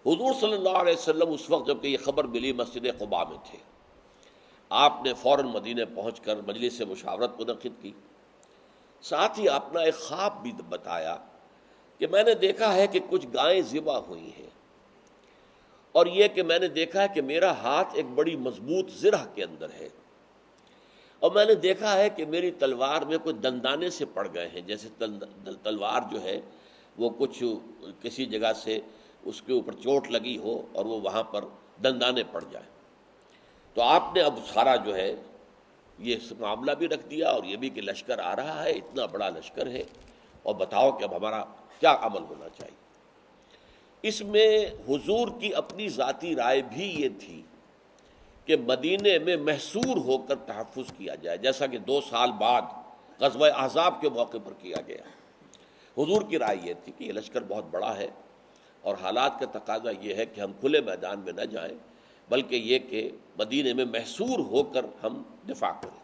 حضور صلی اللہ علیہ وسلم اس وقت جب کہ یہ خبر ملی مسجد قباء میں تھے، آپ نے فوراً مدینے پہنچ کر مجلس مشاورت منعقد کی. ساتھ ہی آپ نے ایک خواب بھی بتایا کہ میں نے دیکھا ہے کہ کچھ گائیں ذبح ہوئی ہیں، اور یہ کہ میں نے دیکھا ہے کہ میرا ہاتھ ایک بڑی مضبوط زرہ کے اندر ہے، اور میں نے دیکھا ہے کہ میری تلوار میں کوئی دندانے سے پڑ گئے ہیں، جیسے تلوار جو ہے وہ کچھ کسی جگہ سے اس کے اوپر چوٹ لگی ہو اور وہ وہاں پر دندانے پڑ جائیں. تو آپ نے اب سارا جو ہے یہ معاملہ بھی رکھ دیا، اور یہ بھی کہ لشکر آ رہا ہے، اتنا بڑا لشکر ہے، اور بتاؤ کہ اب ہمارا کیا عمل ہونا چاہیے. اس میں حضور کی اپنی ذاتی رائے بھی یہ تھی کہ مدینے میں محصور ہو کر تحفظ کیا جائے، جیسا کہ 2 سال بعد غزوہ احزاب کے موقع پر کیا گیا. حضور کی رائے یہ تھی کہ یہ لشکر بہت بڑا ہے، اور حالات کا تقاضا یہ ہے کہ ہم کھلے میدان میں نہ جائیں، بلکہ یہ کہ مدینے میں محصور ہو کر ہم دفاع کریں.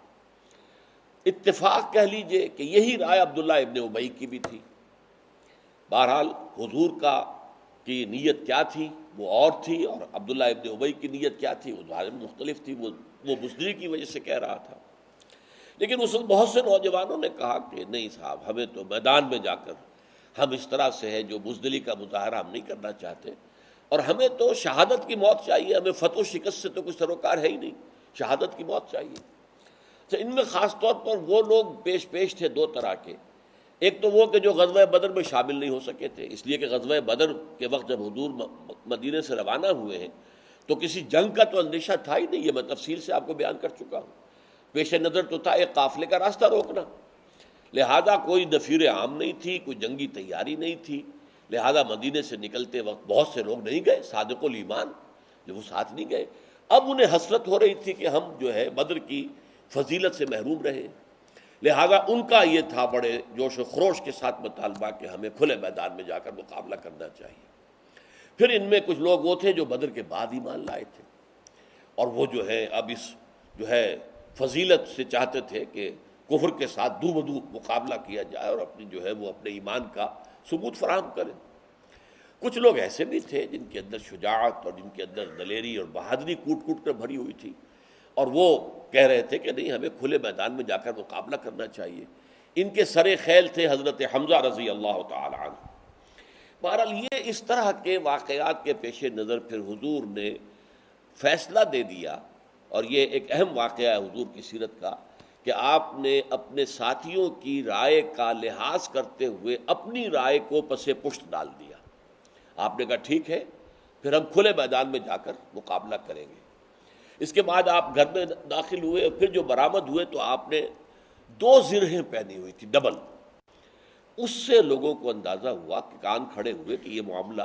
اتفاق کہہ لیجئے کہ یہی رائے عبداللہ ابن ابی کی بھی تھی. بہرحال حضور کی نیت کیا تھی وہ اور تھی، اور عبداللہ ابن ابی کی نیت کیا تھی وہ ظاہر مختلف تھی. وہ بزدلی کی وجہ سے کہہ رہا تھا. لیکن اس وقت بہت سے نوجوانوں نے کہا کہ نہیں صاحب، ہمیں تو میدان میں جا کر ہم اس طرح سے ہے جو بزدلی کا مظاہرہ ہم نہیں کرنا چاہتے، اور ہمیں تو شہادت کی موت چاہیے، ہمیں فتح و شکست سے تو کچھ سروکار ہے ہی نہیں، شہادت کی موت چاہیے. تو ان میں خاص طور پر وہ لوگ پیش تھے 2 طرح کے. ایک تو وہ کہ جو غزوہ بدر میں شامل نہیں ہو سکے تھے، اس لیے کہ غزوہ بدر کے وقت جب حضور مدینے سے روانہ ہوئے ہیں تو کسی جنگ کا تو اندیشہ تھا ہی نہیں، یہ میں تفصیل سے آپ کو بیان کر چکا ہوں. پیش نظر تو تھا ایک قافلے کا راستہ روکنا، لہذا کوئی نفیر عام نہیں تھی، کوئی جنگی تیاری نہیں تھی. لہذا مدینے سے نکلتے وقت بہت سے لوگ نہیں گئے، صادق الایمان جو وہ ساتھ نہیں گئے. اب انہیں حسرت ہو رہی تھی کہ ہم جو ہے بدر کی فضیلت سے محروم رہے. لہذا ان کا یہ تھا بڑے جوش و خروش کے ساتھ مطالبہ کہ ہمیں کھلے میدان میں جا کر مقابلہ کرنا چاہیے. پھر ان میں کچھ لوگ وہ تھے جو بدر کے بعد ایمان لائے تھے، اور وہ جو ہے اب اس جو ہے فضیلت سے چاہتے تھے کہ کفر کے ساتھ دو بدو مقابلہ کیا جائے اور اپنی جو ہے وہ اپنے ایمان کا ثبوت فراہم کریں. کچھ لوگ ایسے بھی تھے جن کے اندر شجاعت اور جن کے اندر دلیری اور بہادری کوٹ کوٹ کر بھری ہوئی تھی، اور وہ کہہ رہے تھے کہ نہیں، ہمیں کھلے میدان میں جا کر مقابلہ کرنا چاہیے. ان کے سر خیل تھے حضرت حمزہ رضی اللہ تعالی عنہ. بہرحال یہ اس طرح کے واقعات کے پیش نظر پھر حضور نے فیصلہ دے دیا، اور یہ ایک اہم واقعہ ہے حضور کی سیرت کا کہ آپ نے اپنے ساتھیوں کی رائے کا لحاظ کرتے ہوئے اپنی رائے کو پس پشت ڈال دیا. آپ نے کہا ٹھیک ہے، پھر ہم کھلے میدان میں جا کر مقابلہ کریں گے. اس کے بعد آپ گھر میں داخل ہوئے، اور پھر جو برآمد ہوئے تو آپ نے 2 زرہیں پہنی ہوئی تھی ڈبل. اس سے لوگوں کو اندازہ ہوا کہ کان کھڑے ہوئے کہ یہ معاملہ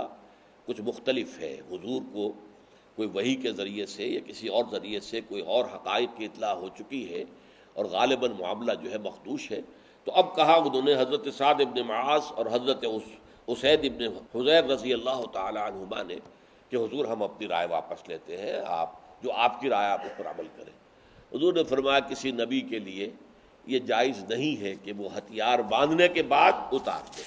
کچھ مختلف ہے. حضور کو کوئی وحی کے ذریعے سے یا کسی اور ذریعے سے کوئی اور حقائق کی اطلاع ہو چکی ہے، اور غالباً معاملہ جو ہے مخدوش ہے. تو اب کہا انہوں نے حضرت سعد ابن معاذ اور حضرت اسید ابن حضیر رضی اللہ تعالی عنہما نے کہ حضور ہم اپنی رائے واپس لیتے ہیں، آپ جو آپ کی رائے آپ اس پر عمل کریں. حضور نے فرمایا کسی نبی کے لیے یہ جائز نہیں ہے کہ وہ ہتھیار باندھنے کے بعد اتار دے.